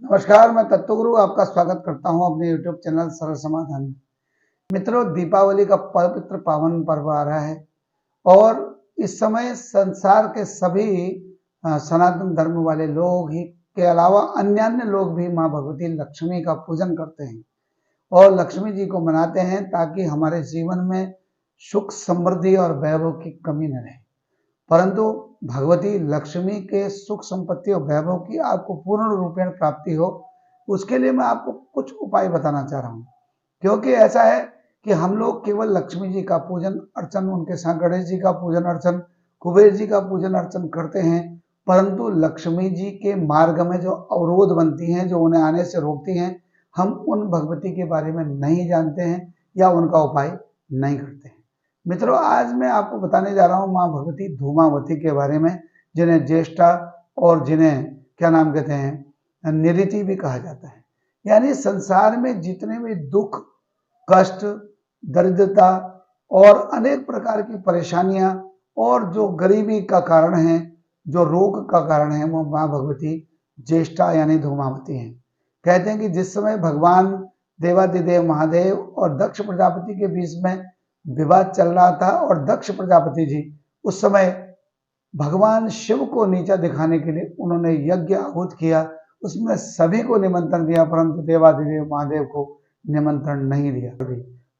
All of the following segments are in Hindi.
नमस्कार, मैं तत्वगुरु आपका स्वागत करता हूं अपने YouTube चैनल सरल समाधान में। मित्रों, दीपावली का पवित्र पावन पर्व आ रहा है और इस समय संसार के सभी सनातन धर्म वाले लोग ही के अलावा अन्य लोग भी माँ भगवती लक्ष्मी का पूजन करते हैं और लक्ष्मी जी को मनाते हैं ताकि हमारे जीवन में सुख, समृद्धि और वैभव की कमी न रहे। परंतु भगवती लक्ष्मी के सुख संपत्ति और वैभव की आपको पूर्ण रूपेण प्राप्ति हो, उसके लिए मैं आपको कुछ उपाय बताना चाह रहा हूँ। क्योंकि ऐसा है कि हम लोग केवल लक्ष्मी जी का पूजन अर्चन, उनके साथ गणेश जी का पूजन अर्चन, कुबेर जी का पूजन अर्चन करते हैं, परंतु लक्ष्मी जी के मार्ग में जो अवरोध बनती हैं, जो उन्हें आने से रोकती हैं, हम उन भगवती के बारे में नहीं जानते हैं या उनका उपाय नहीं करते हैं। मित्रों, आज मैं आपको बताने जा रहा हूँ माँ भगवती धूमावती के बारे में, जिन्हें ज्येष्ठा और जिन्हें क्या नाम कहते हैं, निरति भी कहा जाता है। यानी संसार में जितने भी दुख, कष्ट, दरिद्रता और अनेक प्रकार की परेशानियां और जो गरीबी का कारण है, जो रोग का कारण है, वो माँ भगवती ज्येष्ठा यानी धूमावती हैं। कहते हैं कि जिस समय भगवान देवादिदेव महादेव और दक्ष प्रजापति के बीच में विवाद चल रहा था और दक्ष प्रजापति जी उस समय भगवान शिव को नीचा दिखाने के लिए उन्होंने यज्ञ आहूत किया। उसमें सभी को निमंत्रण दिया, परंतु देवादिदेव महादेव को निमंत्रण नहीं दिया।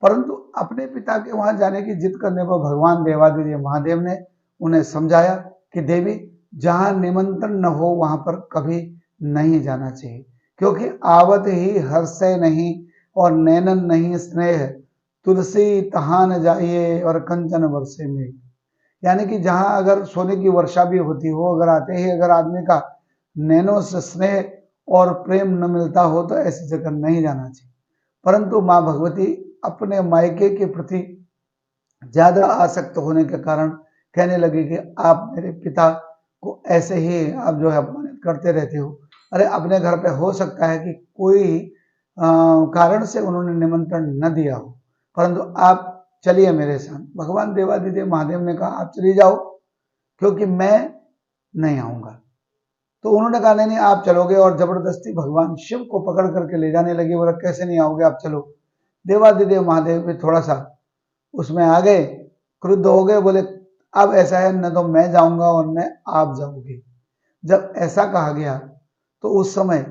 परंतु अपने पिता के वहां जाने की जिद करने पर भगवान देवादिदेव महादेव ने उन्हें समझाया कि देवी, जहां निमंत्रण न हो वहां पर कभी नहीं जाना चाहिए, क्योंकि आवत ही हर्षय नहीं और नैनन नहीं स्नेह, तुलसी तहां न जाइए और कंचन वर्षे में। यानी कि जहां अगर सोने की वर्षा भी होती हो, अगर आते ही अगर आदमी का नैनों से स्नेह और प्रेम न मिलता हो तो ऐसी जगह नहीं जाना चाहिए। परंतु माँ भगवती अपने मायके के प्रति ज्यादा आसक्त होने के कारण कहने लगी कि आप मेरे पिता को ऐसे ही आप जो है अपमानित करते रहते हो। अरे, अपने घर पे हो सकता है कि कोई कारण से उन्होंने निमंत्रण न दिया हो, परंतु आप चलिए मेरे साथ। भगवान देवादिदेव महादेव ने कहा आप चली जाओ, क्योंकि मैं नहीं आऊंगा। तो उन्होंने कहा नहीं नहीं, आप चलोगे, और जबरदस्ती भगवान शिव को पकड़ करके ले जाने लगे। बोला कैसे नहीं आओगे, आप चलो। देवादिदेव महादेव भी थोड़ा सा उसमें आ गए, क्रुद्ध हो गए, बोले अब ऐसा है, न तो मैं जाऊंगा और न आप जाओगे। जब ऐसा कहा गया तो उस समय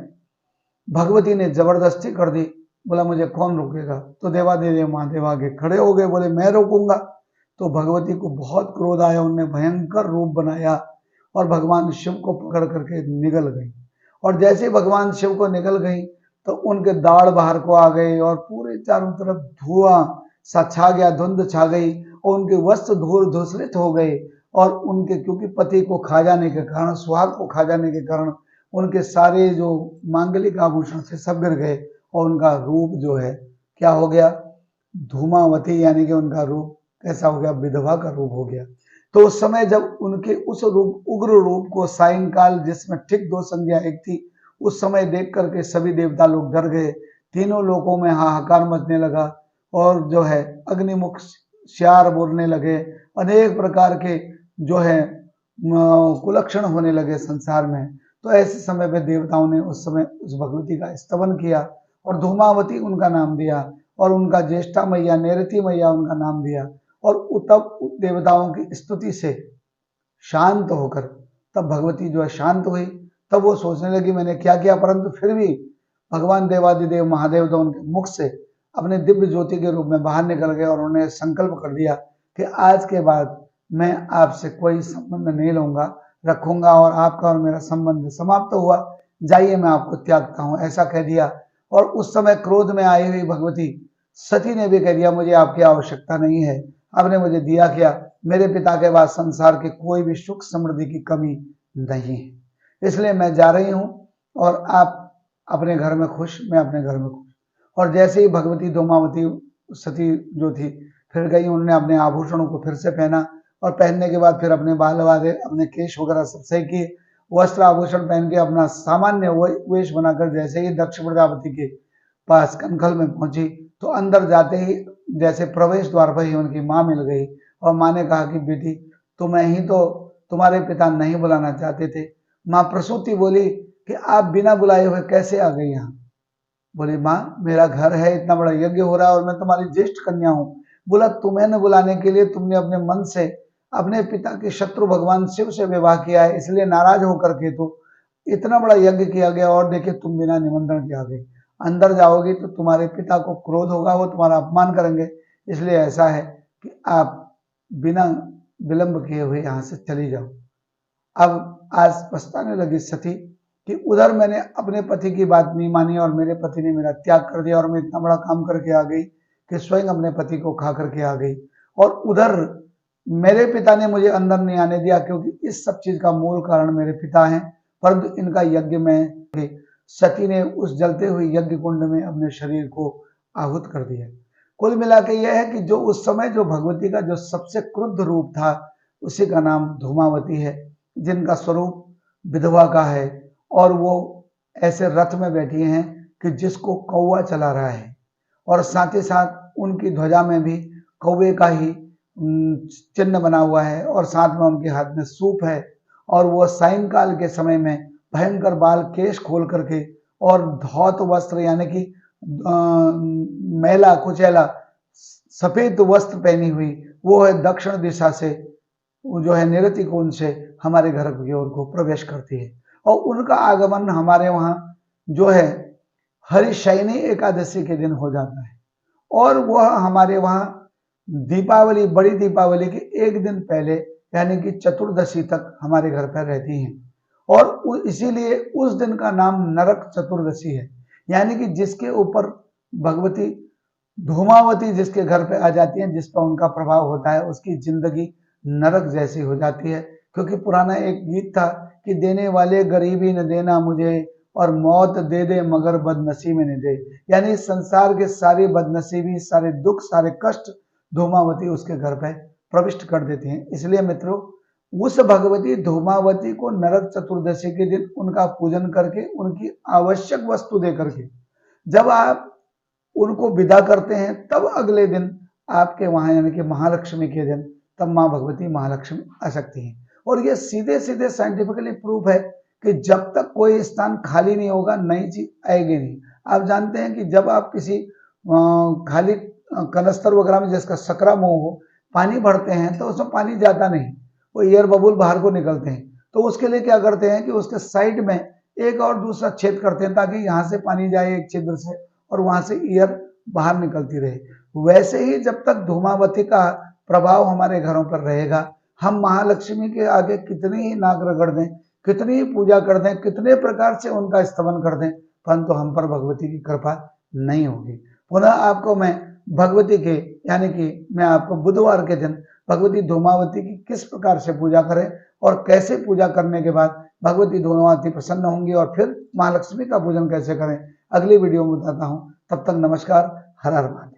भगवती ने जबरदस्ती कर दी। बोला मुझे कौन रोकेगा। तो देवादिदेव महादेव आगे खड़े हो गए, बोले मैं रोकूंगा। तो भगवती को बहुत क्रोध आया, उन्होंने भयंकर रूप बनाया और भगवान शिव को पकड़ करके निगल गई। और जैसे भगवान शिव को निगल गई तो उनके दाढ़ बाहर को आ गए और पूरे चारों तरफ धुआं सा छा गया, धुंध छा गई और उनके वस्त्र धूल धूसरित हो गए। और उनके क्योंकि पति को खा जाने के कारण, सुहाग को खा जाने के कारण उनके सारे जो मांगलिक आभूषण थे सब गिर गए और उनका रूप जो है क्या हो गया, धूमावती, यानी कि उनका रूप कैसा हो गया, विधवा का रूप हो गया। तो उस समय जब उनके उस रूप, उग्र रूप को सायंकाल जिसमें ठीक 2 संध्या एक थी, उस समय देख करके सभी देवता लोग डर गए। तीनों लोकों में हाहाकार मचने लगा और जो है अग्निमुख श्यार बोलने लगे, अनेक प्रकार के जो है कुलक्षण होने लगे संसार में। तो ऐसे समय पे देवताओं ने उस समय उस भगवती का स्तवन किया और धूमावती उनका नाम दिया और उनका ज्येष्ठा मैया, नेरति मैया उनका नाम दिया। और तब देवताओं की स्तुति से शांत होकर तब भगवती जो है शांत हुई। तब वो सोचने लगी मैंने क्या किया, परंतु फिर भी भगवान देवादिदेव महादेव तो उनके मुख से अपने दिव्य ज्योति के रूप में बाहर निकल गए और उन्होंने संकल्प कर दिया कि आज के बाद मैं आपसे कोई संबंध नहीं लूंगा, रखूंगा, और आपका और मेरा संबंध समाप्त हुआ, जाइए मैं आपको त्यागता हूं, ऐसा कह दिया। और उस समय क्रोध में आई हुई भगवती सती ने भी कह दिया मुझे आपकी आवश्यकता नहीं है, आपने मुझे दिया क्या, मेरे पिता के बाद संसार के कोई भी सुख समृद्धि की कमी नहीं है, इसलिए मैं जा रही हूं और आप अपने घर में खुश, मैं अपने घर में खुश। और जैसे ही भगवती धूमावती सती जो थी फिर गई, उन्होंने अपने आभूषणों को फिर से पहना और पहनने के बाद फिर अपने बाल वाले, अपने केश वगैरह सब सही किए, वस्त्र आभूषण पहन के अपना सामान्य वेश बनाकर जैसे ही दक्ष प्रजापति के पास कनखल में पहुंची तो अंदर जाते ही जैसे प्रवेश द्वार पर ही उनकी माँ मिल गई और माँ ने कहा कि बेटी, तुम्हें ही तो तुम्हारे पिता नहीं बुलाना चाहते थे। माँ प्रसूति बोली कि आप बिना बुलाए हुए कैसे आ गई यहाँ। बोली माँ, मेरा घर है, इतना बड़ा यज्ञ हो रहा है और मैं तुम्हारी ज्येष्ठ कन्या हूँ। बोला तुम्हें न बुलाने के लिए तुमने अपने मन से अपने पिता के शत्रु भगवान शिव से विवाह किया है, इसलिए नाराज होकर के तो इतना बड़ा यज्ञ किया गया और देखिए तुम बिना निमंत्रण के आ गई। अंदर जाओगी तो तुम्हारे पिता को क्रोध होगा, वो तुम्हारा अपमान करेंगे, इसलिए ऐसा है कि आप बिना विलंब किए हुए यहाँ से चली जाओ। अब आज पछताने लगी सती कि उधर मैंने अपने पति की बात नहीं मानी और मेरे पति ने मेरा त्याग कर दिया और मैं इतना बड़ा काम करके आ गई कि स्वयं अपने पति को खा करके आ गई, और उधर मेरे पिता ने मुझे अंदर नहीं आने दिया क्योंकि इस सब चीज का मूल कारण मेरे पिता हैं, परंतु इनका यज्ञ में सती ने उस जलते हुए यज्ञ कुंड में अपने शरीर को आहूत कर दिया। कुल मिला के यह है कि जो उस समय जो भगवती का जो सबसे क्रुद्ध रूप था उसी का नाम धूमावती है, जिनका स्वरूप विधवा का है और वो ऐसे रथ में बैठी हैं कि जिसको कौवा चला रहा है, और साथ ही साथ उनकी ध्वजा में भी कौवे का ही चिन्ह बना हुआ है और साथ में उनके हाथ में सूप है, और वो सायंकाल के समय में भयंकर बाल केश खोल करके और धौत वस्त्र यानी कि मैला कुचैला सफेद वस्त्र पहनी हुई वो है दक्षिण दिशा से जो है निरति कोण से हमारे घर की ओर को प्रवेश करती है। और उनका आगमन हमारे वहाँ जो है हरिशयनी एकादशी के दिन हो जाता है, और वह हमारे वहाँ दीपावली, बड़ी दीपावली के एक दिन पहले यानी कि चतुर्दशी तक हमारे घर पर रहती हैं, और इसीलिए उस दिन का नाम नरक चतुर्दशी है, यानी कि जिसके ऊपर भगवती धूमावती जिसके घर पे आ जाती है, जिस पर उनका प्रभाव होता है, उसकी जिंदगी नरक जैसी हो जाती है। क्योंकि पुराना एक गीत था कि देने वाले गरीबी न देना मुझे और मौत दे दे मगर बदनसीबी न दे, यानी संसार के सारी बदनसीबी, सारे दुख, सारे कष्ट धूमावती उसके घर पे प्रविष्ट कर देती हैं। इसलिए मित्रों, उस भगवती धूमावती को नरक चतुर्दशी के दिन उनका पूजन करके उनकी आवश्यक वस्तु दे करके जब आप उनको विदा करते हैं, तब अगले दिन आपके वहां यानी कि महालक्ष्मी के दिन तब माँ भगवती महालक्ष्मी आ सकती हैं। और ये सीधे सीधे साइंटिफिकली प्रूफ है कि जब तक कोई स्थान खाली नहीं होगा नई चीज आएगी नहीं। आप जानते हैं कि जब आप किसी खाली कनस्तर वगैरह में जिसका सकरा मुंह हो पानी भरते हैं तो उसमें पानी जाता नहीं, वो एयर बबुल बाहर को निकलते हैं। तो उसके लिए क्या करते हैं कि उसके साइड में एक और दूसरा छेद करते हैं ताकि यहाँ से पानी जाए एक छिद्र से और वहां से एयर बाहर निकलती रहे। वैसे ही जब तक धूमावती का प्रभाव हमारे घरों पर रहेगा, हम महालक्ष्मी के आगे कितनी ही नाक रगड़ दें, कितनी ही पूजा कर दें, कितने प्रकार से उनका स्तवन कर दें, परंतु हम पर भगवती की कृपा नहीं होगी। पुनः आपको मैं भगवती के यानी कि मैं आपको बुधवार के दिन भगवती धूमावती की किस प्रकार से पूजा करें और कैसे पूजा करने के बाद भगवती धूमावती प्रसन्न होंगी और फिर महालक्ष्मी का पूजन कैसे करें अगली वीडियो में बताता हूं। तब तक नमस्कार, हर हर महादेव।